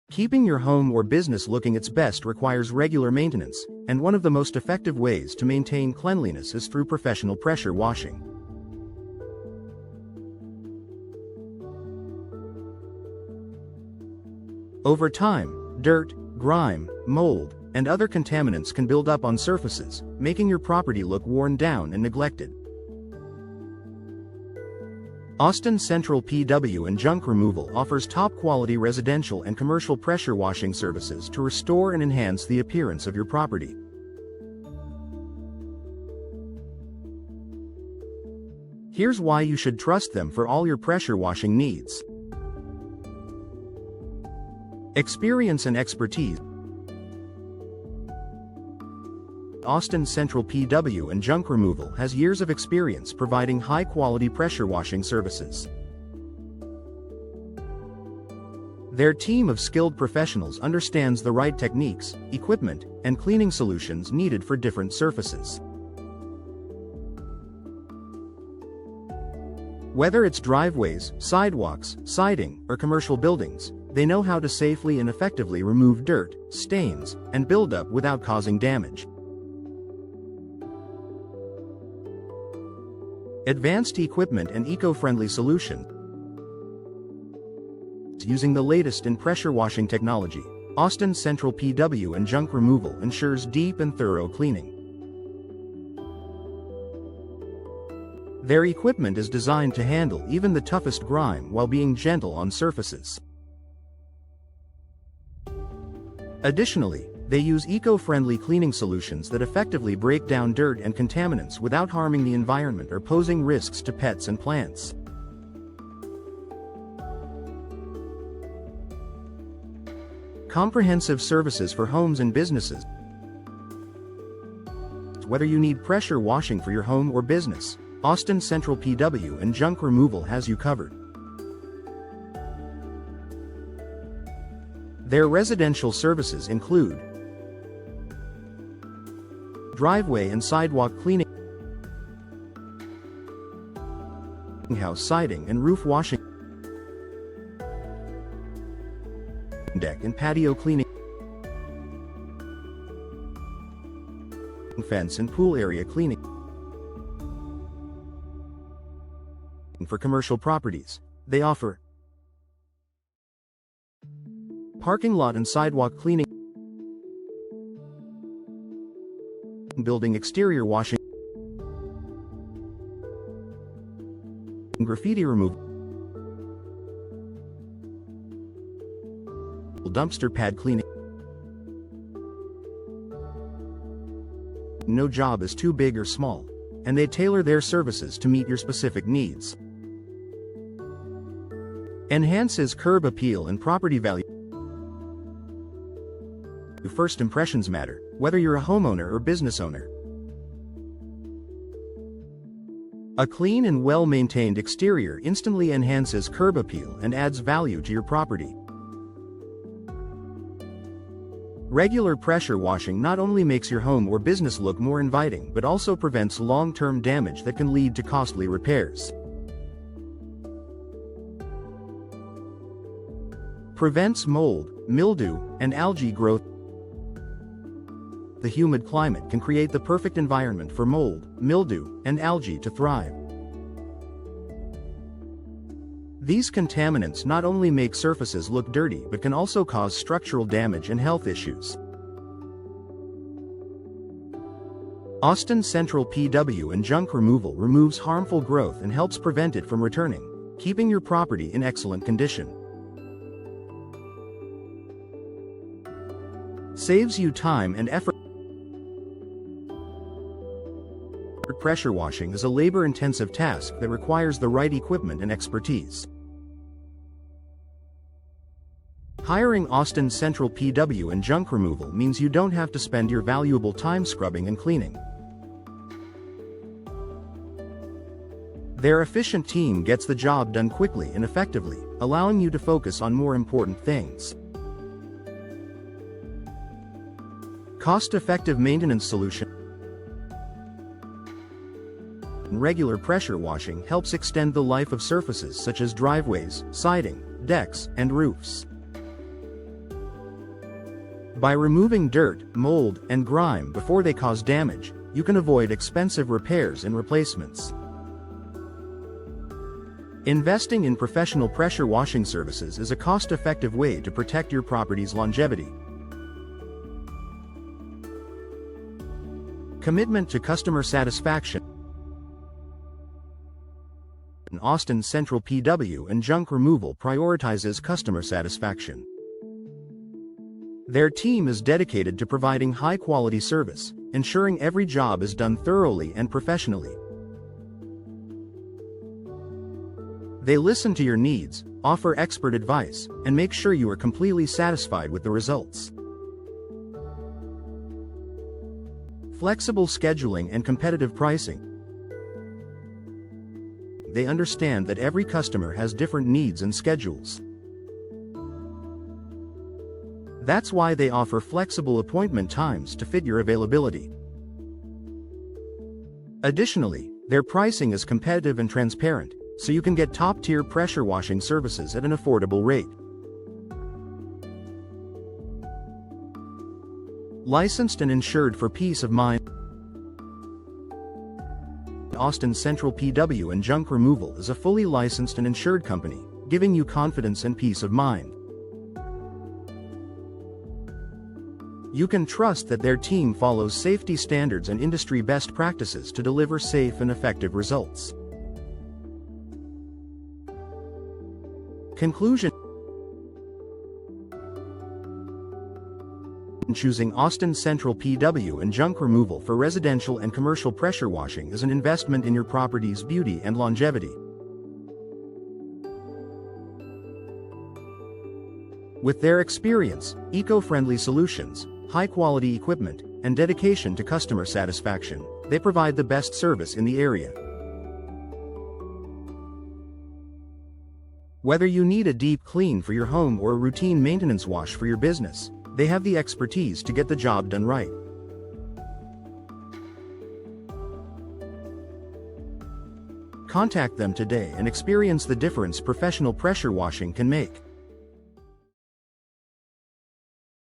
Keeping your home or business looking its best requires regular maintenance, and one of the most effective ways to maintain cleanliness is through professional pressure washing. Over time, dirt, grime, mold, and other contaminants can build up on surfaces, making your property look worn down and neglected. Austin Central P.W. and Junk Removal offers top-quality residential and commercial pressure washing services to restore and enhance the appearance of your property. Here's why you should trust them for all your pressure washing needs. Experience and expertise. Austin Central P.W. and Junk Removal has years of experience providing high-quality pressure washing services. Their team of skilled professionals understands the right techniques, equipment, and cleaning solutions needed for different surfaces. Whether it's driveways, sidewalks, siding, or commercial buildings, they know how to safely and effectively remove dirt, stains, and buildup without causing damage. Advanced equipment and eco-friendly solutions. Using the latest in pressure washing technology, Austin Central P.W. and Junk Removal ensures deep and thorough cleaning. Their equipment is designed to handle even the toughest grime while being gentle on surfaces. Additionally, they use eco-friendly cleaning solutions that effectively break down dirt and contaminants without harming the environment or posing risks to pets and plants. Comprehensive services for homes and businesses. Whether you need pressure washing for your home or business, Austin Central P.W. and Junk Removal has you covered. Their residential services include driveway and sidewalk cleaning, house siding and roof washing, deck and patio cleaning, fence and pool area cleaning. For commercial properties, they offer parking lot and sidewalk cleaning, building exterior washing, graffiti removal, dumpster pad cleaning. No job is too big or small, and they tailor their services to meet your specific needs. Enhances curb appeal and property value. First impressions matter, whether you're a homeowner or business owner. A clean and well-maintained exterior instantly enhances curb appeal and adds value to your property. Regular pressure washing not only makes your home or business look more inviting but also prevents long-term damage that can lead to costly repairs. Prevents mold, mildew, and algae growth. The humid climate can create the perfect environment for mold, mildew, and algae to thrive. These contaminants not only make surfaces look dirty but can also cause structural damage and health issues. Austin Central P.W. and Junk Removal removes harmful growth and helps prevent it from returning, keeping your property in excellent condition. Saves you time and effort. Pressure washing is a labor-intensive task that requires the right equipment and expertise. Hiring Austin Central P.W. and Junk Removal means you don't have to spend your valuable time scrubbing and cleaning. Their efficient team gets the job done quickly and effectively, allowing you to focus on more important things. Cost-effective maintenance solution. Regular pressure washing helps extend the life of surfaces such as driveways, siding, decks, and roofs. By removing dirt, mold, and grime before they cause damage, you can avoid expensive repairs and replacements. Investing in professional pressure washing services is a cost-effective way to protect your property's longevity. Commitment to customer satisfaction. Austin Central P.W. and junk removal prioritizes customer satisfaction. Their team is dedicated to providing high-quality service, ensuring every job is done thoroughly and professionally. They listen to your needs, offer expert advice, and make sure you are completely satisfied with the results. Flexible scheduling and competitive pricing. They understand that every customer has different needs and schedules. That's why they offer flexible appointment times to fit your availability. Additionally, their pricing is competitive and transparent, so you can get top-tier pressure washing services at an affordable rate. Licensed and insured for peace of mind. Austin Central P.W. and Junk Removal is a fully licensed and insured company, giving you confidence and peace of mind. You can trust that their team follows safety standards and industry best practices to deliver safe and effective results. Conclusion. Choosing Austin Central P.W. and Junk Removal for residential and commercial pressure washing is an investment in your property's beauty and longevity. With their experience, eco-friendly solutions, high-quality equipment, and dedication to customer satisfaction, they provide the best service in the area. Whether you need a deep clean for your home or a routine maintenance wash for your business, they have the expertise to get the job done right. Contact them today and experience the difference professional pressure washing can make.